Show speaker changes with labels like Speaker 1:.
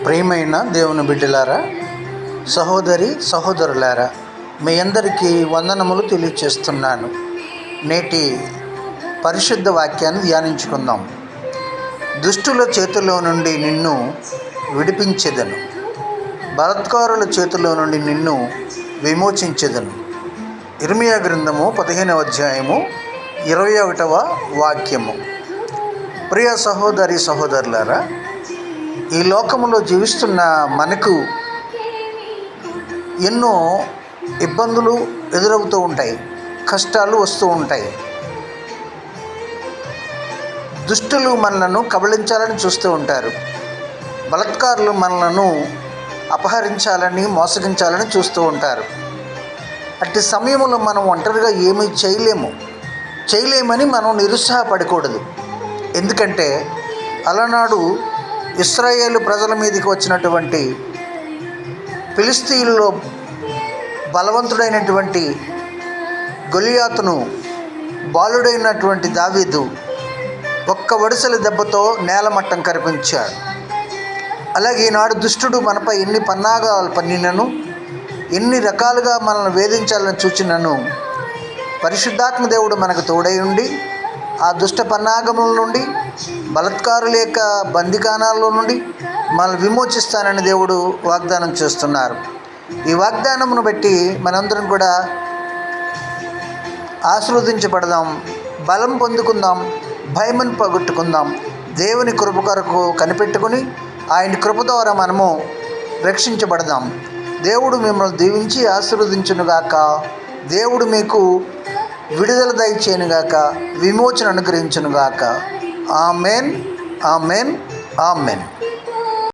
Speaker 1: ప్రియమైన దేవుని బిడ్డలారా, సహోదరి సహోదరులారా, మీ అందరికీ వందనములు తెలియచేస్తున్నాను. నేటి పరిశుద్ధ వాక్యాన్ని ధ్యానించుకుందాం. దుష్టుల చేతిలో నుండి నిన్ను విడిపించెదను, బలాత్కారుల చేతిలో నుండి నిన్ను విమోచించెదను. ఇర్మియా గ్రంథము 15వ అధ్యాయము 21వ వాక్యము. ప్రియ సహోదరి సహోదరులారా, ఈ లోకములో జీవిస్తున్న మనకు ఎన్నో ఇబ్బందులు ఎదురవుతూ ఉంటాయి, కష్టాలు వస్తూ ఉంటాయి. దుష్టులు మనలను కబళించాలని చూస్తూ ఉంటారు, బలాత్కారులు మనలను అపహరించాలని మోసగించాలని చూస్తూ ఉంటారు. అట్టి సమయంలో మనం ఒంటరిగా ఏమీ చేయలేమని మనం నిరుత్సాహపడకూడదు. ఎందుకంటే అలనాడు ఇశ్రాయేలు ప్రజల మీదకి వచ్చినటువంటి ఫిలిస్తీయుల్లో బలవంతుడైనటువంటి గొలియాతును బాలుడైనటువంటి దావీదు ఒక్క వడిసెల దెబ్బతో నేలమట్టం కరిపించాడు. అలాగే ఈనాడు దుష్టుడు మనపై ఎన్ని పన్నాగాలు పన్నినను, ఎన్ని రకాలుగా మనల్ని వేధించాలని చూచినను, పరిశుద్ధాత్మ దేవుడు మనకు తోడై ఉండి ఆ దుష్ట పన్నాగముల నుండి, బలాత్కారుల యొక్క బందికానాల్లో నుండి మనల్ని విమోచిస్తానని దేవుడు వాగ్దానం చేస్తున్నారు. ఈ వాగ్దానమును బట్టి మనందరం కూడా ఆశీర్వదించబడదాం, బలం పొందుకుందాం, భయమును పోగొట్టుకుందాం. దేవుని కృప కొరకు కనిపెట్టుకుని ఆయన కృప ద్వారా మనము రక్షించబడదాం. దేవుడు మిమ్మల్ని దీవించి ఆశీర్వదించునుగాక. దేవుడు మీకు విడుదల దయచేయునుగాక, విమోచన అనుగ్రహించునుగాక. Amen, amen, amen.